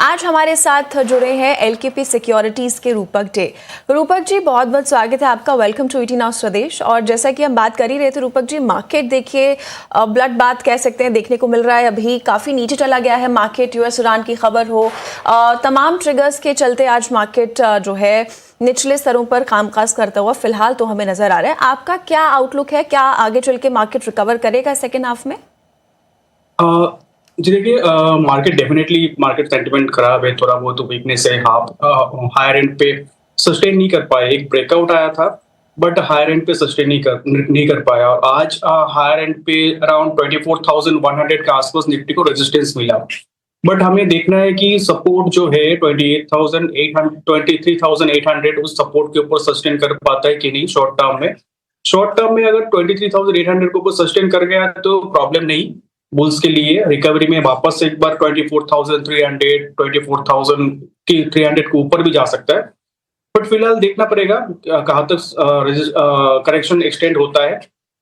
आज हमारे साथ जुड़े हैं एलकेपी सिक्योरिटीज के रूपक डे। रूपक जी, बहुत बहुत स्वागत है आपका। वेलकम टू ईटी नाउ स्वदेश। और जैसा कि हम बात कर ही रहे थे रूपक जी, मार्केट देखिए ब्लड बात कह सकते हैं देखने को मिल रहा है। अभी काफ़ी नीचे चला गया है मार्केट, यूएस ईरान की खबर हो, तमाम ट्रिगर्स के चलते आज मार्केट जो है निचले स्तरों पर कामकाज करता हुआ फिलहाल तो हमें नजर आ रहा है। आपका क्या आउटलुक है, क्या आगे चल के मार्केट रिकवर करेगा सेकेंड हाफ में? जी देखिए, मार्केट सेंटिमेंट खराब है, थोड़ा बहुत वीकनेस है। हायर एंड पे सस्टेन नहीं कर पाए। एक ब्रेकआउट आया था बट हायर एंड पे सस्टेन नहीं कर पाया। और आज हायर एंड पे अराउंड 24,100 के आसपास निफ्टी को रेजिस्टेंस मिला। बट हमें देखना है कि सपोर्ट जो है 23,800 उस सपोर्ट के ऊपर सस्टेन कर पाता है कि नहीं। शॉर्ट टर्म में अगर 23,800 के ऊपर सस्टेन कर गया तो प्रॉब्लम नहीं। बुल्स के लिए रिकवरी में वापस एक बार 24,300 24,000 की 300 के ऊपर भी जा सकता है। बट फिलहाल देखना पड़ेगा कहाँ तक करेक्शन एक्सटेंड होता है।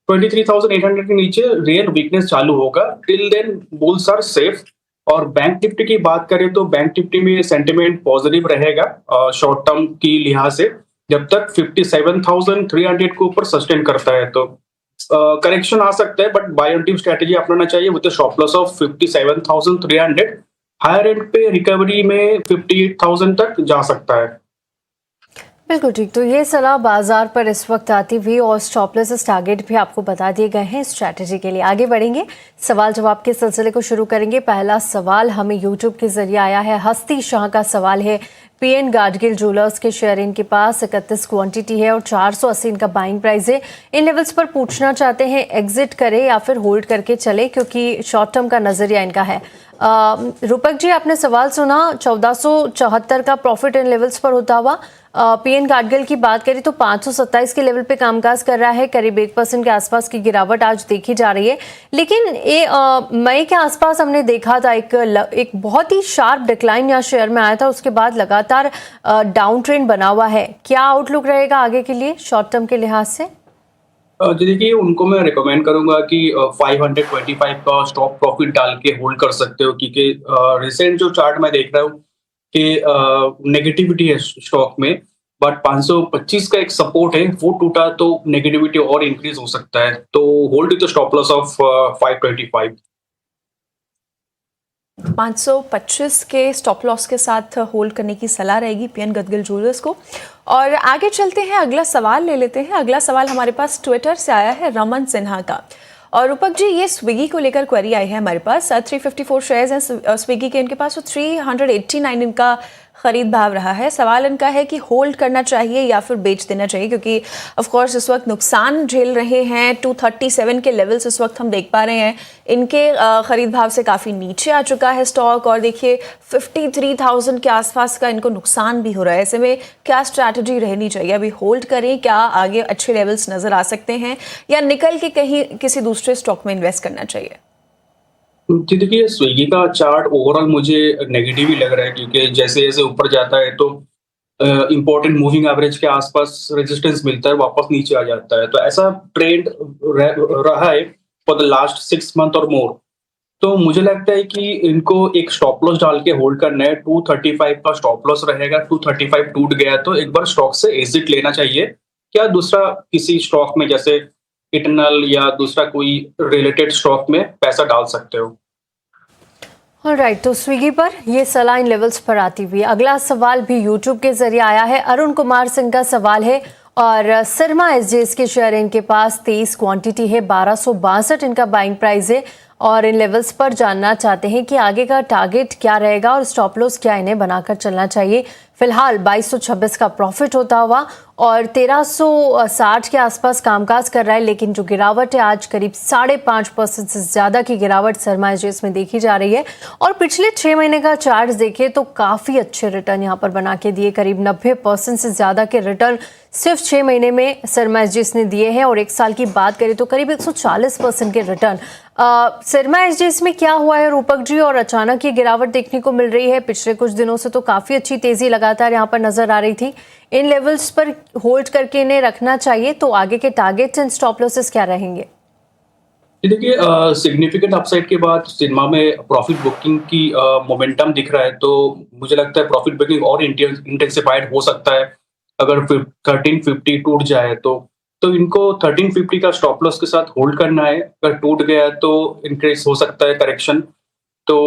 23,800 के नीचे रियल वीकनेस चालू होगा। Till then bulls are safe. और बैंक निफ्टी की बात करें तो बैंक निफ्टी में सेंटिमेंट पॉजिटिव रहेगा शॉर्ट टर्म की लिहाज से, जब तक 57,300 के ऊपर सस्टेन करता है। तो करेक्शन आ सकता है but buy on team strategy अपनाना चाहिए with stop loss of 57,300। Higher end पे रिकवरी में 58,000 तक जा सकता है। बिल्कुल ठीक। तो ये सलाह बाजार पर इस वक्त आती हुई और स्टॉप लॉस टारगेट भी आपको बता दिए गए हैं स्ट्रैटेजी के लिए। आगे बढ़ेंगे, सवाल जवाब के सिलसिले को शुरू करेंगे। पहला सवाल हमें यूट्यूब के जरिए आया है। हस्ती शाह का सवाल है, पीएन गाडगिल ज्वेलर्स के शेयर इनके पास 31 क्वांटिटी है और 480 इनका बाइंग प्राइस है। इन लेवल्स पर पूछना चाहते हैं एग्जिट करें या फिर होल्ड करके चले, क्योंकि शॉर्ट टर्म का नजरिया इनका है। रूपक जी, आपने सवाल सुना। 1474 का प्रॉफिट इन लेवल्स पर होता हुआ पीएन गाडगिल की बात करें तो 527 के लेवल पे कामकाज कर रहा है। करीब 1% के आसपास की गिरावट आज देखी जा रही है। लेकिन ये मई के आसपास हमने देखा था एक बहुत ही शार्प डिक्लाइन यहाँ शेयर में आया था। उसके बाद लगातार डाउन ट्रेंड बना हुआ है। क्या आउटलुक रहेगा आगे के लिए शॉर्ट टर्म के लिहाज से? जी देखिए, उनको मैं रिकमेंड करूंगा कि 525 का स्टॉप प्रॉफिट डाल के होल्ड कर सकते हो, क्योंकि रिसेंट जो चार्ट मैं देख रहा हूँ कि नेगेटिविटी है स्टॉक में। बट 525 का एक सपोर्ट है, वो टूटा तो नेगेटिविटी और इंक्रीज हो सकता है। तो hold with stop loss of 525। 525 के स्टॉप लॉस के साथ होल्ड करने की सलाह रहेगी पीएन गाडगिल ज्वेलर्स को। और आगे चलते हैं, अगला सवाल ले लेते हैं। अगला सवाल हमारे पास ट्विटर से आया है रमन सिन्हा का। और रूपक जी, ये स्विगी को लेकर क्वेरी आई है हमारे पास। 354 शेयर्स हैं स्विगी के इनके पास, तो 389 इनका खरीद भाव रहा है। सवाल इनका है कि होल्ड करना चाहिए या फिर बेच देना चाहिए, क्योंकि ऑफ कोर्स इस वक्त नुकसान झेल रहे हैं। 237 के लेवल्स इस वक्त हम देख पा रहे हैं। इनके खरीद भाव से काफ़ी नीचे आ चुका है स्टॉक, और देखिए 53,000 के आसपास का इनको नुकसान भी हो रहा है। ऐसे में क्या स्ट्रैटेजी रहनी चाहिए? अभी होल्ड करें, क्या आगे अच्छे लेवल्स नज़र आ सकते हैं, या निकल के कहीं किसी दूसरे स्टॉक में इन्वेस्ट करना चाहिए? जी देखिए, स्विगी का चार्ट ओवरऑल मुझे नेगेटिव ही लग रहा है, क्योंकि जैसे जैसे ऊपर जाता है तो इंपॉर्टेंट मूविंग एवरेज के आसपास रेजिस्टेंस मिलता है, वापस नीचे आ जाता है। तो ऐसा ट्रेंड रहा है फॉर द लास्ट 6 मंथ और मोर। तो मुझे लगता है कि इनको एक स्टॉप लॉस डाल के होल्ड करना है। 235 का स्टॉप लॉस रहेगा। 235 टूट गया तो एक बार स्टॉक से एग्जिट लेना चाहिए, क्या दूसरा किसी स्टॉक में जैसे इटर्नल या दूसरा कोई रिलेटेड स्टॉक में पैसा डाल सकते हो। ऑलराइट, तो स्विगी पर ये सलाह इन लेवल्स पर आती हुई। अगला सवाल भी यूट्यूब के जरिए आया है। अरुण कुमार सिंह का सवाल है, और सिरमा एसजेएस के शेयर इनके पास 23 क्वांटिटी है, 1262 इनका बाइंग प्राइस है, और इन लेवल्स पर जानना चाहते हैं कि आगे का टारगेट क्या रहेगा और स्टॉप लॉस क्या इन्हें बनाकर चलना चाहिए। फिलहाल 2226 का प्रॉफिट होता हुआ और 1360 के आसपास कामकाज कर रहा है। लेकिन जो गिरावट है आज करीब 5.5% से ज़्यादा की गिरावट सिरमा एसजेएस में देखी जा रही है। और पिछले 6 महीने का चार्ट देखें तो काफ़ी अच्छे रिटर्न यहाँ पर बना के दिए। करीब 90% से ज़्यादा के रिटर्न सिर्फ 6 महीने में सिरमा एसजेएस ने दिए हैं, और 1 साल की बात करें तो करीब 140% के रिटर्न। सिरमा एसजेएस में क्या हुआ है रूपक जी, और अचानक ये गिरावट देखने को मिल रही है? पिछले कुछ दिनों से तो काफ़ी अच्छी तेज़ी लगातार यहाँ पर नज़र आ रही थी। इन लेवल्स पर होल्ड करके इन्हें रखना चाहिए, तो आगे के टारगेट्स एंड स्टॉप लॉसेस क्या रहेंगे? देखिए सिग्निफिकेंट अपसाइड के बाद सिनेमा में प्रॉफिट बुकिंग की मोमेंटम दिख रहा है, तो मुझे लगता है प्रॉफिट बुकिंग और इंटेंसिफाइड हो सकता है अगर 1350 टूट जाए तो इनको 1350 का स्टॉप लॉस के साथ होल्ड करना है। अगर टूट गया तो इंक्रीज हो सकता है करेक्शन। तो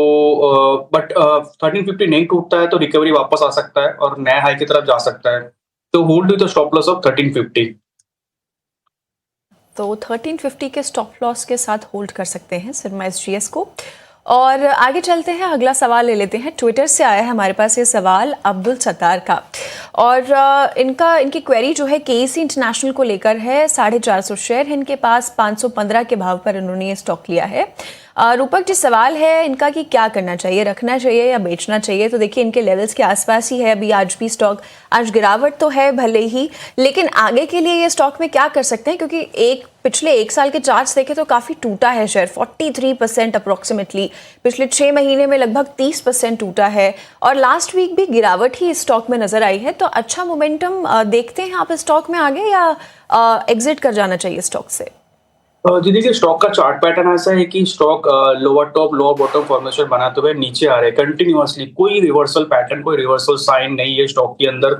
बट 1350 नहीं टूटता है तो रिकवरी वापस आ सकता है और नया हाई की तरफ जा सकता है। तो hold with the stop loss of 1350। तो 1350 के स्टॉप लॉस के साथ होल्ड कर सकते हैं सिरमा एसजीएस को। और आगे चलते हैं, अगला सवाल ले लेते हैं। ट्विटर से आया है हमारे पास ये सवाल अब्दुल सत्तार का, और इनकी क्वेरी जो है केईसी इंटरनेशनल को लेकर है। 450 शेयर है इनके पास, 515 के भाव पर इन्होंने ये स्टॉक लिया है। रूपक जी, सवाल है इनका कि क्या करना चाहिए, रखना चाहिए या बेचना चाहिए? तो देखिए इनके लेवल्स के आसपास ही है अभी। आज भी स्टॉक, आज गिरावट तो है भले ही, लेकिन आगे के लिए ये स्टॉक में क्या कर सकते हैं? क्योंकि पिछले एक साल के चार्ट्स देखे तो काफ़ी टूटा है शेयर, 43% अप्रोक्सीमेटली। पिछले 6 महीने में लगभग 30% टूटा है, और लास्ट वीक भी गिरावट ही इस स्टॉक में नजर आई है। तो अच्छा मोमेंटम देखते हैं आप इस स्टॉक में आगे, या एग्जिट कर जाना चाहिए स्टॉक से? जी देखिए, स्टॉक का चार्ट पैटर्न ऐसा है कि stock lower top lower bottom formation बनाते हुए नीचे आ रहे हैं कंटिन्यूअसली। कोई रिवर्सल पैटर्न, कोई रिवर्सल साइन नहीं है स्टॉक के अंदर।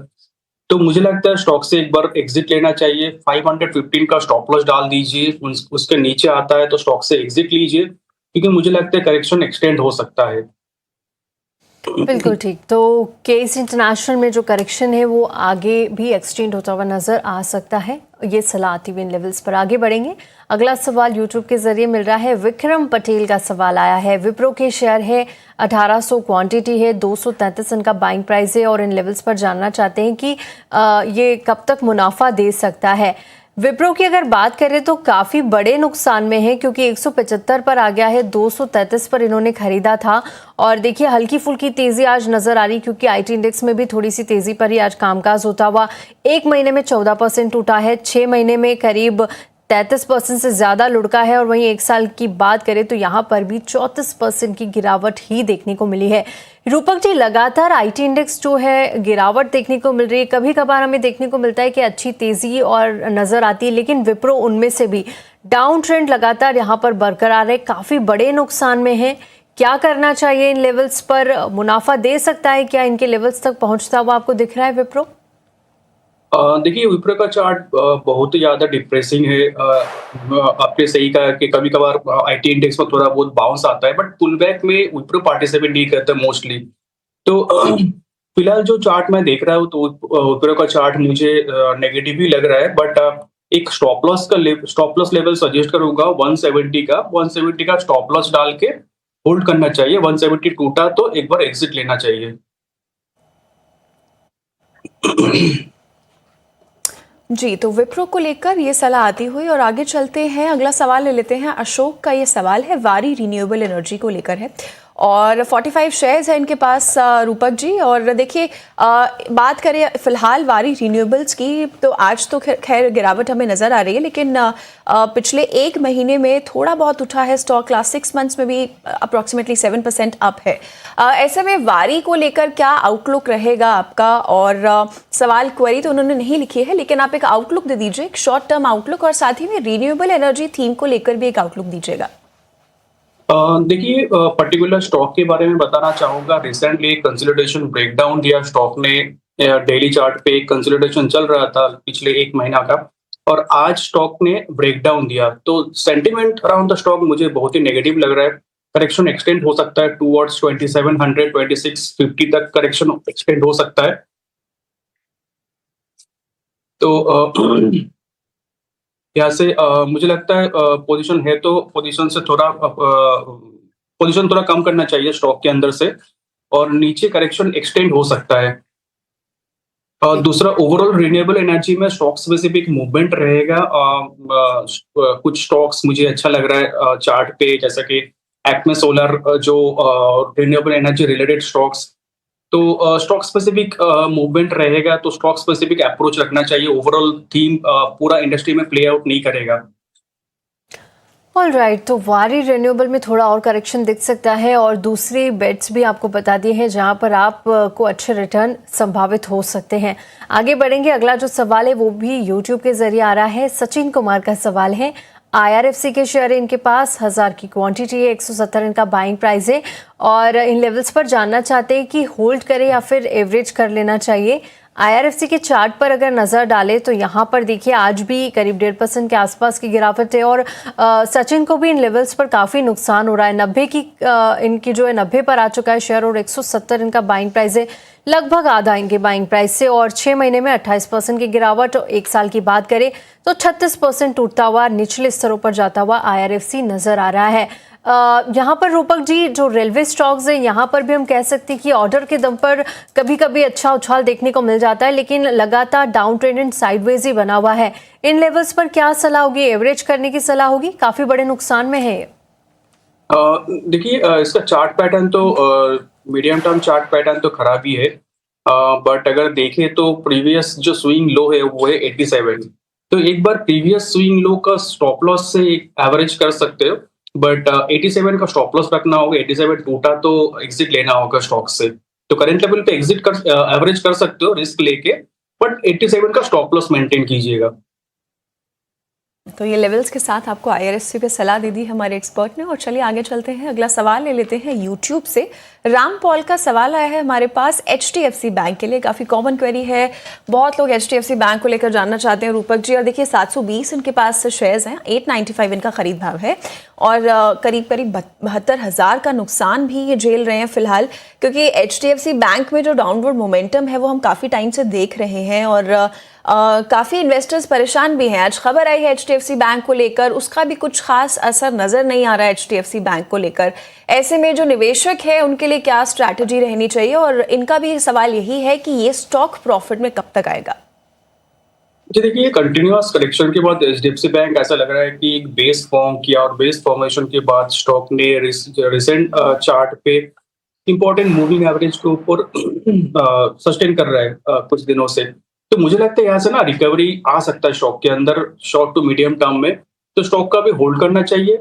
तो मुझे लगता है स्टॉक से एक बार एग्जिट लेना चाहिए। 515 का स्टॉप लॉस डाल दीजिए, उसके नीचे आता है तो स्टॉक से एग्जिट लीजिए, क्योंकि मुझे लगता है करेक्शन एक्सटेंड हो सकता है। बिल्कुल ठीक। तो केस इंटरनेशनल में जो करेक्शन है वो आगे भी एक्सटेंड होता हुआ नजर आ सकता है। ये सलाह आती हुई इन लेवल्स पर आगे बढ़ेंगे। अगला सवाल यूट्यूब के जरिए मिल रहा है। विक्रम पटेल का सवाल आया है। विप्रो के शेयर है 1800 क्वांटिटी है, 233 इनका बाइंग प्राइस है, और इन लेवल्स पर जानना चाहते हैं कि ये कब तक मुनाफा दे सकता है। विप्रो की अगर बात करें तो काफ़ी बड़े नुकसान में है, क्योंकि 175 पर आ गया है, 233 पर इन्होंने खरीदा था। और देखिए हल्की फुल्की तेज़ी आज नज़र आ रही, क्योंकि आईटी इंडेक्स में भी थोड़ी सी तेज़ी पर ही आज कामकाज होता हुआ। एक महीने में 14% टूटा है, 6 महीने में करीब 33% से ज़्यादा लुढ़का है, और वहीं एक साल की बात करें तो यहाँ पर भी 34% की गिरावट ही देखने को मिली है। रूपक जी, लगातार आईटी इंडेक्स जो है गिरावट देखने को मिल रही है। कभी कभार हमें देखने को मिलता है कि अच्छी तेज़ी और नज़र आती है, लेकिन विप्रो उनमें से भी डाउन ट्रेंड लगातार यहाँ पर बरकरार है, काफ़ी बड़े नुकसान में है। क्या करना चाहिए इन लेवल्स पर? मुनाफा दे सकता है क्या? इनके लेवल्स तक पहुँचता हुआ आपको दिख रहा है विप्रो? देखिए, विप्रो का चार्ट बहुत ही ज़्यादा डिप्रेसिंग है। आपने सही कहा कि कभी-कभार आईटी इंडेक्स में थोड़ा बहुत बाउंस आता है, बट पुल बैक में विप्रो पार्टिसिपेट नहीं करता मोस्टली। तो फिलहाल जो चार्ट मैं देख रहा हूँ तो विप्रो का चार्ट मुझे नेगेटिव ही लग रहा है, बट एक स्टॉप लॉस लेवल सजेस्ट करूँगा 170 का स्टॉप लॉस डाल के होल्ड करना चाहिए। 170 टूटा तो एक बार एग्जिट लेना चाहिए। जी, तो विप्रो को लेकर ये सलाह आती हुई, और आगे चलते हैं, अगला सवाल ले लेते हैं। अशोक का ये सवाल है, वारी रिन्यूएबल एनर्जी को लेकर है, और 45 शेयर्स है इनके पास रूपक जी। और देखिए बात करें फिलहाल वारी रिन्यूएबल्स की, तो आज तो खैर गिरावट हमें नज़र आ रही है, लेकिन पिछले एक महीने में थोड़ा बहुत उठा है स्टॉक। लास्ट 6 मंथ्स में भी अप्रॉक्सीमेटली 7% अप है। ऐसे में वारी को लेकर क्या आउटलुक रहेगा आपका? और सवाल क्वेरी तो उन्होंने नहीं लिखी है, लेकिन आप एक आउटलुक दे दीजिए, एक शॉर्ट टर्म आउटलुक, और साथ ही में रिन्यूएबल एनर्जी थीम को लेकर भी एक आउटलुक दीजिएगा। देखिए, पर्टिकुलर स्टॉक के बारे में बताना चाहूंगा। रिसेंटली एक कंसोलिडेशन ब्रेकडाउन दिया स्टॉक ने। डेली चार्ट पे एक कंसोलिडेशन चल रहा था पिछले एक महीना का, और आज स्टॉक ने ब्रेकडाउन दिया। तो सेंटिमेंट अराउंड द स्टॉक मुझे बहुत ही नेगेटिव लग रहा है। करेक्शन एक्सटेंड हो सकता है टूवर्ड्स 2700 2650 तक करेक्शन एक्सटेंड हो सकता है। तो यहाँ से मुझे लगता है पोजीशन है तो पोजीशन थोड़ा कम करना चाहिए स्टॉक के अंदर से, और नीचे करेक्शन एक्सटेंड हो सकता है। दूसरा, ओवरऑल रिन्यूएबल एनर्जी में स्टॉक स्पेसिफिक मूवमेंट रहेगा। कुछ स्टॉक्स मुझे अच्छा लग रहा है चार्ट पे, जैसा कि एक्मे सोलर, जो रिन्यूएबल एनर्जी रिलेटेड स्टॉक्स। तो स्टॉक स्पेसिफिक मूवमेंट रहेगा, तो स्टॉक स्पेसिफिक अप्रोच रखना चाहिए। ओवरऑल थीम पूरा इंडस्ट्री में प्ले आउट नहीं करेगा। ऑलराइट, तो वारी रिन्यूएबल में थोड़ा और करेक्शन दिख सकता है, और दूसरी बेट्स भी आपको बता दी हैं जहां पर आपको अच्छे रिटर्न संभावित हो सकते हैं। आगे बढ़ेंगे। अगला जो सवाल है वो भी यूट्यूब के जरिए आ रहा है। सचिन कुमार का सवाल है, IRFC के शेयर है इनके पास, 1000 की क्वांटिटी है, 170 इनका बाइंग प्राइस है और इन लेवल्स पर जानना चाहते हैं कि होल्ड करें या फिर एवरेज कर लेना चाहिए। IRFC के चार्ट पर अगर नजर डालें तो यहाँ पर देखिए आज भी करीब 1.5% के आसपास की गिरावट है और सचिन को भी इन लेवल्स पर काफी नुकसान हो रहा है। 90 की इनकी जो है 90 पर आ चुका है शेयर और 170 इनका बाइंग प्राइस है, लगभग आधा इनके बाइंग प्राइस से। और 6 महीने में 28% की गिरावट और 1 साल की बात करें तो 36% टूटता हुआ निचले स्तरों पर जाता हुआ IRFC नजर आ रहा है। यहाँ पर रूपक जी जो रेलवे स्टॉक्स है यहाँ पर भी हम कह सकते हैं कि ऑर्डर के दम पर कभी कभी अच्छा उछाल देखने को मिल जाता है, लेकिन लगातार डाउन ट्रेंड एंड साइडवेज ही बना हुआ है। इन लेवल्स पर क्या सलाह होगी, एवरेज करने की सलाह होगी? काफी बड़े नुकसान में है। देखिए इसका चार्ट पैटर्न तो मीडियम टर्म चार्ट पैटर्न तो खराब ही है, बट अगर देखें तो प्रीवियस जो स्विंग लो है वो है 87। तो एक बार प्रीवियस स्विंग लो का स्टॉप लॉस से एवरेज कर सकते हो, बट 87 का स्टॉप लॉस रखना होगा। 87 टूटा तो एग्जिट लेना होगा स्टॉक से। तो करंट लेवल पे एग्जिट कर एवरेज कर सकते हो रिस्क लेके, बट 87 का स्टॉप लॉस मेंटेन कीजिएगा। तो ये लेवल्स के साथ आपको IRFC पे सलाह दे दी हमारे एक्सपर्ट ने। और चलिए आगे चलते हैं, अगला सवाल ले लेते हैं यूट्यूब से। राम पॉल का सवाल आया है हमारे पास HDFC बैंक के लिए, काफ़ी कॉमन क्वेरी है, बहुत लोग HDFC बैंक को लेकर जानना चाहते हैं रूपक जी। और देखिए 720 इनके पास शेयर्स हैं, 895 इनका खरीद भाव है और करीब करीब 72,000 का नुकसान भी ये झेल रहे हैं फिलहाल, क्योंकि HDFC बैंक में जो डाउनवर्ड मोमेंटम है वो हम काफ़ी टाइम से देख रहे हैं और काफ़ी इन्वेस्टर्स परेशान भी हैं। आज खबर आई है HDFC बैंक को लेकर, उसका भी कुछ खास असर नज़र नहीं आ रहा है HDFC बैंक को लेकर। ऐसे में जो निवेशक है उनके लिए क्या स्ट्रैटेजी रहनी चाहिए? और इनका भी सवाल यही है कि ये स्टॉक प्रॉफिट में कब तक आएगा? जी देखिए, कंटिन्यूअस करेक्शन के बाद HDFC बैंक ऐसा लग रहा है कि एक बेस फॉर्म किया और बेस फॉर्मेशन के बाद स्टॉक ने रिसेंट चार्ट पे इंपॉर्टेंट मूविंग एवरेज के ऊपर सस्टेन कर रहा है कुछ दिनों से। तो मुझे लगता है यहाँ से ना रिकवरी आ सकता है स्टॉक के अंदर शॉर्ट टू मीडियम टर्म में। तो स्टॉक का भी होल्ड करना चाहिए,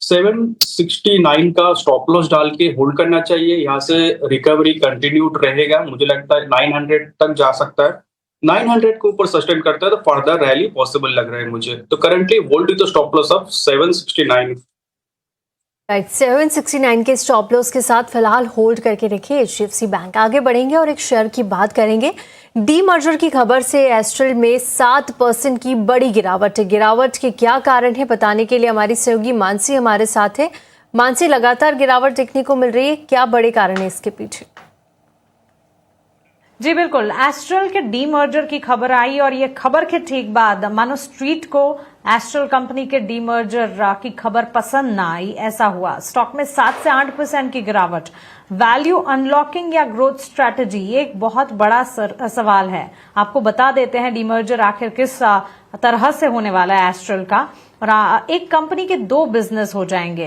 769 का स्टॉप लॉस डाल के होल्ड करना चाहिए। यहाँ से रिकवरी कंटिन्यूड रहेगा, मुझे लगता है 900 तक जा सकता है। 900 के ऊपर सस्टेन करता है तो फर्दर रैली पॉसिबल लग रहा है मुझे। तो currently hold with the stop loss of 769। Right, 769 के स्टॉप लॉस के साथ फिलहाल होल्ड करके रखिए HDFC बैंक। आगे बढ़ेंगे और एक शेयर की बात करेंगे। डीमर्जर की खबर से एस्ट्रल में 7% की बड़ी गिरावट है। गिरावट के क्या कारण है बताने के लिए हमारी सहयोगी मानसी हमारे साथ है। मानसी, लगातार गिरावट देखने को मिल रही है, क्या बड़े कारण है इसके पीछे? जी बिल्कुल, एस्ट्रल के डीमर्जर की खबर आई और ये खबर के ठीक बाद मानो स्ट्रीट को एस्ट्रल कंपनी के डीमर्जर की खबर पसंद ना आई, ऐसा हुआ। स्टॉक में 7 से 8% की गिरावट। वैल्यू अनलॉकिंग या ग्रोथ स्ट्रैटेजी, ये एक बहुत बड़ा सवाल है। आपको बता देते हैं डीमर्जर आखिर किस तरह से होने वाला है एस्ट्रल का। और एक कंपनी के 2 बिजनेस हो जाएंगे।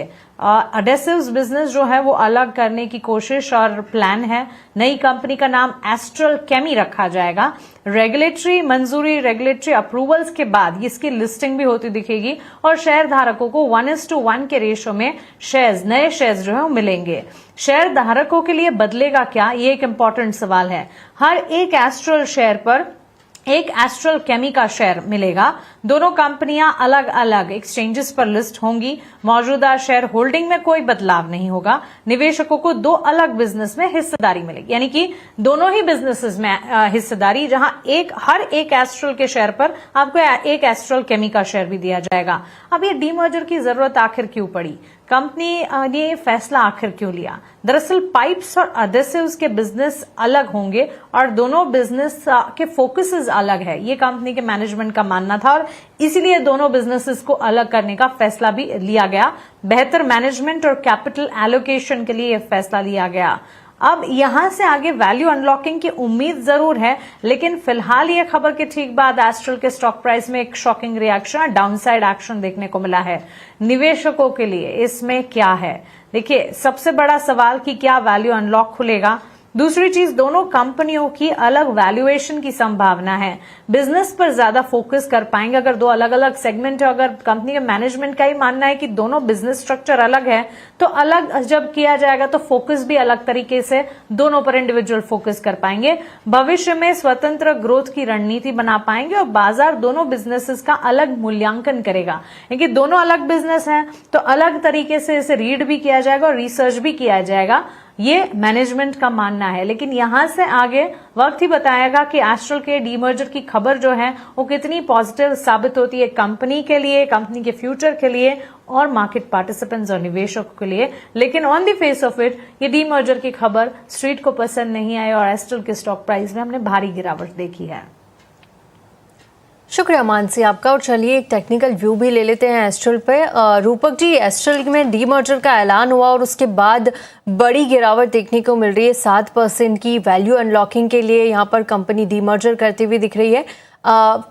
एडेसिव्स बिजनेस जो है वो अलग करने की कोशिश और प्लान है। नई कंपनी का नाम एस्ट्रल केमी रखा जाएगा। रेगुलेटरी मंजूरी, रेगुलेटरी अप्रूवल्स के बाद इसकी लिस्टिंग भी होती दिखेगी और शेयर धारकों को 1:1 के रेशो में शेयर्स, नए शेयर्स जो है वो मिलेंगे। शेयर धारकों के लिए बदलेगा क्या, ये एक इंपॉर्टेंट सवाल है। हर एक एस्ट्रल शेयर पर एक एस्ट्रल केमी का शेयर मिलेगा। दोनों कंपनियां अलग अलग एक्सचेंजेस पर लिस्ट होंगी। मौजूदा शेयर होल्डिंग में कोई बदलाव नहीं होगा। निवेशकों को 2 अलग बिजनेस में हिस्सेदारी मिलेगी, यानी कि दोनों ही बिजनेसेस में हिस्सेदारी, जहां हर एक एस्ट्रल के शेयर पर आपको एक एस्ट्रल केमी का शेयर भी दिया जाएगा। अब ये डीमर्जर की जरूरत आखिर क्यों पड़ी, कंपनी ने फैसला आखिर क्यों लिया? दरअसल पाइप्स और एडेसिव्स के बिजनेस अलग होंगे और दोनों बिजनेस के फोकसेस अलग है, ये कंपनी के मैनेजमेंट का मानना था और इसीलिए दोनों बिजनेसेस को अलग करने का फैसला भी लिया गया। बेहतर मैनेजमेंट और कैपिटल एलोकेशन के लिए यह फैसला लिया गया। अब यहां से आगे वैल्यू अनलॉकिंग की उम्मीद जरूर है, लेकिन फिलहाल ये खबर के ठीक बाद एस्ट्रल के स्टॉक प्राइस में एक शॉकिंग रिएक्शन, डाउनसाइड एक्शन देखने को मिला है। निवेशकों के लिए इसमें क्या है? देखिए, सबसे बड़ा सवाल कि क्या वैल्यू अनलॉक खुलेगा। दूसरी चीज, दोनों कंपनियों की अलग वैल्यूएशन की संभावना है, बिजनेस पर ज्यादा फोकस कर पाएंगे। अगर दो अलग अलग सेगमेंट है, अगर कंपनी के मैनेजमेंट का ही मानना है कि दोनों बिजनेस स्ट्रक्चर अलग है, तो अलग जब किया जाएगा तो फोकस भी अलग तरीके से दोनों पर इंडिविजुअल फोकस कर पाएंगे। भविष्य में स्वतंत्र ग्रोथ की रणनीति बना पाएंगे और बाजार दोनों बिजनेसेस का अलग मूल्यांकन करेगा, क्योंकि दोनों अलग बिजनेस हैं तो अलग तरीके से इसे रीड भी किया जाएगा और रिसर्च भी किया जाएगा, ये मैनेजमेंट का मानना है। लेकिन यहां से आगे वक्त ही बताएगा कि एस्ट्रल के डीमर्जर की खबर जो है वो कितनी पॉजिटिव साबित होती है कंपनी के लिए, कंपनी के फ्यूचर के लिए और मार्केट पार्टिसिपेंट्स और निवेशकों के लिए। लेकिन on the face of it ये डीमर्जर की खबर स्ट्रीट को पसंद नहीं आई और एस्ट्रल के स्टॉक प्राइस में हमने भारी गिरावट देखी है। शुक्रिया मानसी आपका। और चलिए एक टेक्निकल व्यू भी ले लेते हैं एस्ट्रल पे। रूपक जी, एस्ट्रल में डीमर्जर का ऐलान हुआ और उसके बाद बड़ी गिरावट देखने को मिल रही है। 7% की वैल्यू अनलॉकिंग के लिए यहाँ पर कंपनी डीमर्जर करती हुई दिख रही है।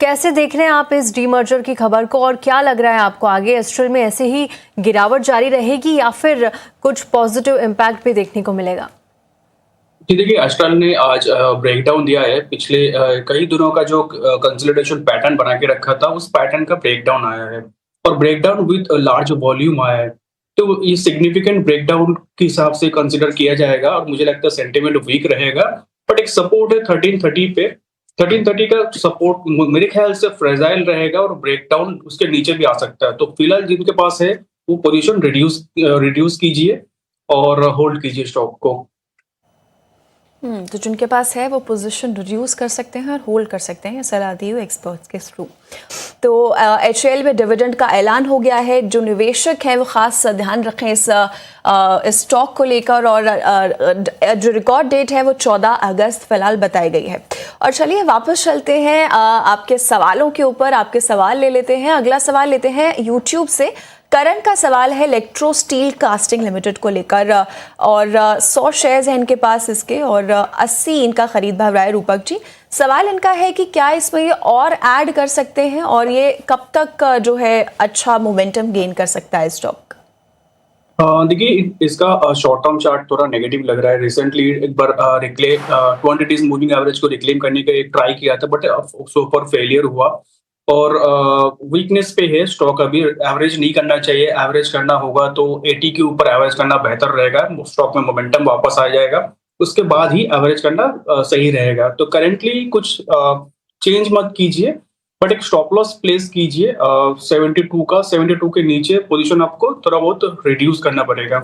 कैसे देख रहे हैं आप इस डीमर्जर की खबर को और क्या लग रहा है आपको, आगे एस्ट्रल में ऐसे ही गिरावट जारी रहेगी या फिर कुछ पॉजिटिव इम्पैक्ट भी देखने को मिलेगा? जी देखिए, एस्ट्रल ने आज ब्रेकडाउन दिया है। पिछले कई दिनों का जो कंसोलिडेशन पैटर्न बना के रखा था, उस पैटर्न का ब्रेकडाउन आया है और ब्रेकडाउन विद लार्ज वॉल्यूम आया है। तो ये सिग्निफिकेंट ब्रेकडाउन के हिसाब से कंसिडर किया जाएगा और मुझे लगता है सेंटिमेंट वीक रहेगा। बट एक सपोर्ट है 1330 पे, 1330 का सपोर्ट मेरे ख्याल से फ्रेजाइल रहेगा और ब्रेकडाउन उसके नीचे भी आ सकता है। तो फिलहाल जिनके पास है वो पोजीशन रिड्यूस कीजिए और होल्ड कीजिए स्टॉक को। तो जिनके पास है वो पोजीशन रिड्यूस कर सकते हैं और होल्ड कर सकते हैं, ये सलाह दी हुई एक्सपर्ट्स के थ्रू। तो HAL में डिविडेंड का ऐलान हो गया है। जो निवेशक हैं वो ख़ास ध्यान रखें इस स्टॉक को लेकर और जो रिकॉर्ड डेट है वो 14 अगस्त फिलहाल बताई गई है। और चलिए वापस चलते हैं आपके सवालों के ऊपर, आपके सवाल ले लेते हैं। अगला सवाल लेते हैं यूट्यूब से। करण का सवाल है इलेक्ट्रो स्टील कास्टिंग लिमिटेड को लेकर और 100 शेयर्स हैं इनके पास इसके और 80 इनका खरीद भाव रहा है। रूपक जी, सवाल इनका है कि क्या इसमें ये और ऐड कर सकते हैं और ये कब तक जो है अच्छा मोमेंटम गेन कर सकता है स्टॉक? देखिए, इसका शॉर्ट टर्म चार्ट थोड़ा नेगेटिव लग रहा है। रिसेंटली एक बार 20 डेज मूविंग एवरेज को रिक्लेम करने का एक ट्राई किया था, बट सो फॉर फेलियर हुआ और वीकनेस पे है स्टॉक। अभी एवरेज नहीं करना चाहिए, एवरेज करना होगा तो 80 के ऊपर एवरेज करना बेहतर रहेगा। स्टॉक में मोमेंटम वापस आ जाएगा, उसके बाद ही एवरेज करना सही रहेगा। तो करेंटली कुछ चेंज मत कीजिए, बट एक स्टॉप लॉस प्लेस कीजिए 72 के नीचे पोजीशन आपको थोड़ा बहुत रिड्यूस करना पड़ेगा।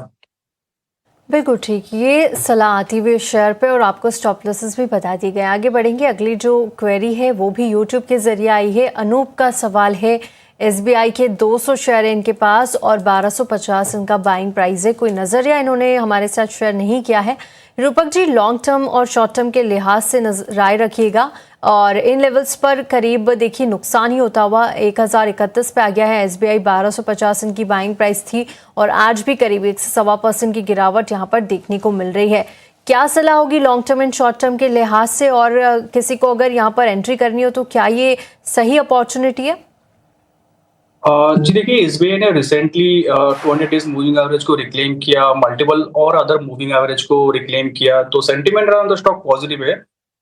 बिल्कुल ठीक, ये सलाह आती हुई शेयर पे और आपको स्टॉप लॉसेस भी बता दी गए। आगे बढ़ेंगे, अगली जो क्वेरी है वो भी यूट्यूब के जरिए आई है। अनूप का सवाल है, SBI के 200 शेयर है इनके पास और 1250 इनका बाइंग प्राइस है। कोई नज़रिया इन्होंने हमारे साथ शेयर नहीं किया है। रूपक जी, लॉन्ग टर्म और शॉर्ट टर्म के लिहाज से राय रखिएगा और इन लेवल्स पर करीब देखिए नुकसान ही होता हुआ 1031 पे आ गया है। SBI 1250 इनकी बाइंग प्राइस थी और आज भी करीब 1.25% की गिरावट यहाँ पर देखने को मिल रही है। क्या सलाह होगी long term and short term के लिहाज से और किसी को अगर यहाँ पर एंट्री करनी हो तो क्या ये सही अपॉर्चुनिटी है? जी देखिए, SBI ने रिसेंटली 20 डेज मूविंग एवरेज को रिक्लेम किया, मल्टीपल और अदर मूविंग एवरेज को रिक्लेम किया, तो sentiment around the stock positive है।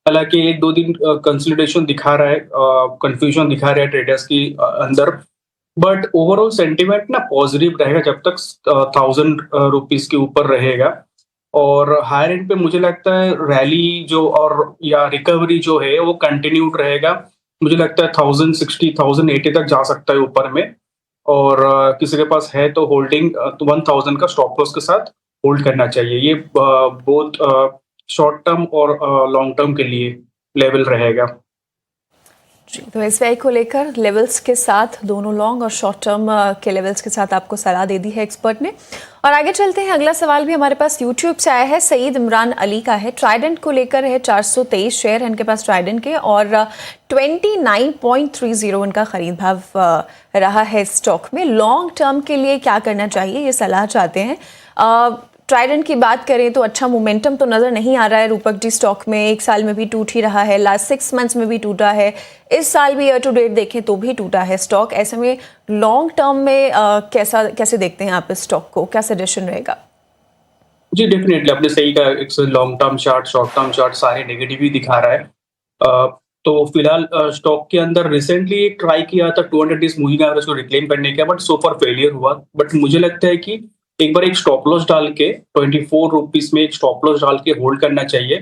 हालांकि 1-2 दिन कंसोलिडेशन दिखा रहा है, कंफ्यूजन दिखा रहा है ट्रेडर्स की अंदर, बट ओवरऑल सेंटीमेंट ना पॉजिटिव रहेगा जब तक 1000 रुपीज के ऊपर रहेगा। और हायर एंड पे मुझे लगता है रैली जो और या रिकवरी जो है वो कंटिन्यूड रहेगा। मुझे लगता है 1060 1080 तक जा सकता है ऊपर में। और किसी के पास है तो होल्डिंग 1000 का स्टॉप लॉस के साथ होल्ड करना चाहिए। ये बहुत शॉर्ट टर्म और लॉन्ग टर्म के लिए लेवल रहेगा। जी, तो SBI को लेकर लेवल्स के साथ दोनों लॉन्ग और शॉर्ट टर्म के लेवल्स के साथ आपको सलाह दे दी है एक्सपर्ट ने। और आगे चलते हैं, अगला सवाल भी हमारे पास यूट्यूब से आया है। सईद इमरान अली का है, ट्राइडेंट को लेकर है। 423 शेयर है इनके पास ट्राइडेंट के और 29.30 इनका खरीद भाव रहा है स्टॉक में। लॉन्ग टर्म के लिए क्या करना चाहिए, ये सलाह चाहते हैं। ट्राइडेंट की बात करें तो अच्छा मोमेंटम तो नज़र नहीं आ रहा है रूपक जी स्टॉक में। एक साल में भी टूट ही रहा है, लास्ट 6 मंथ्स में भी टूटा है, इस साल भी ईयर टू डेट देखें तो भी टूटा है स्टॉक। ऐसे में लॉन्ग टर्म में कैसे देखते हैं आप इस स्टॉक को, क्या सजेशन रहेगा? जी, डेफिनेटली आपने सही कहा। एक long term chart, short term chart सारे नेगेटिव ही दिखा रहा है। तो फिलहाल स्टॉक के अंदर रिसेंटली ट्राई किया था 200 डेज मूविंग एवरेज को रिक्लेम करने का, बट सो फार फेलियर हुआ। बट मुझे लगता है कि एक बार एक स्टॉप लॉस डाल के 24 रुपीस में एक स्टॉप लॉस डाल के होल्ड करना चाहिए।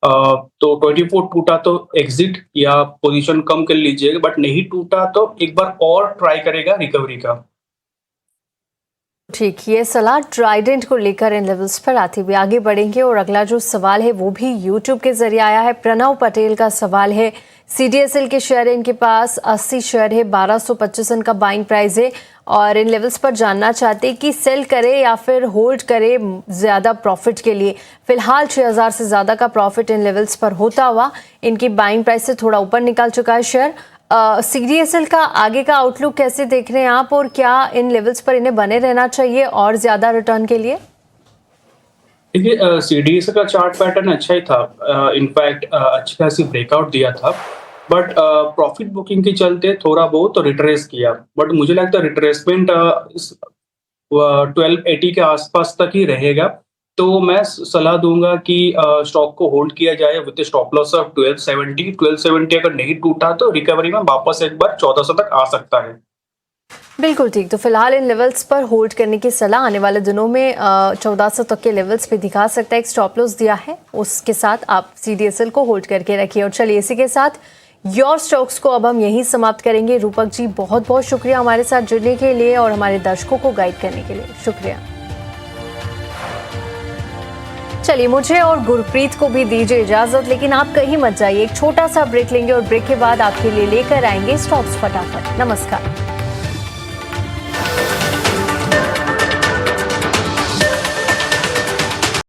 तो 24 टूटा तो एग्जिट या पोजीशन कम कर लीजिएगा, बट नहीं टूटा तो एक बार और ट्राई करेगा रिकवरी का। ठीक, ये सलाह ट्राइडेंट को लेकर इन लेवल्स पर आती हुई आगे बढ़ेंगे। और अगला जो सवाल है वो भी यूट्यूब के जरिए आया है। प्रणव पटेल का सवाल है, CDSL के शेयर इनके पास 80 शेयर है, 1225 इनका बाइंग प्राइस है और इन लेवल्स पर जानना चाहते हैं कि सेल करे या फिर होल्ड करे ज़्यादा प्रॉफिट के लिए। फिलहाल 6000 से ज़्यादा का प्रॉफिट इन लेवल्स पर होता हुआ इनकी बाइंग प्राइस से थोड़ा ऊपर निकल चुका है शेयर। CDSL का आगे का आउटलुक कैसे देख रहे हैं आप, और क्या इन लेवल्स पर इन्हें बने रहना चाहिए और ज्यादा रिटर्न के लिए? देखिए, CDSL का चार्ट पैटर्न अच्छा ही था। इनफैक्ट अच्छी खासी ब्रेकआउट दिया था, बट प्रॉफिट बुकिंग के चलते थोड़ा बहुत रिट्रेस किया। बट मुझे लगता है रिट्रेसमेंट 1280 के आसपास तक ही रहेगा। तो मैं सलाह दूंगा कि स्टॉक को होल्ड किया जाए विद स्टॉप लॉस ऑफ 1270 अगर नहीं टूटा तो रिकवरी में वापस एक बार 1400 तक आ सकता है। बिल्कुल ठीक, तो फिलहाल इन लेवल्स पर होल्ड करने की सलाह आने वाले दिनों में 1400 तक के लेवल्स पे दिखा सकता है। एक स्टॉप लॉस दिया है, उसके साथ आप CDSL को होल्ड करके रखिए। और चलिए इसी के साथ योर स्टॉक्स को अब हम यहीं समाप्त करेंगे। रूपक जी, बहुत बहुत शुक्रिया हमारे साथ जुड़ने के लिए और हमारे दर्शकों को गाइड करने के लिए, शुक्रिया। चलिए मुझे और गुरप्रीत को भी दीजिए इजाजत, लेकिन आप कहीं मत जाइए। एक छोटा सा ब्रेक लेंगे और ब्रेक के बाद आपके लिए लेकर आएंगे स्टॉक्स फटाफट। नमस्कार।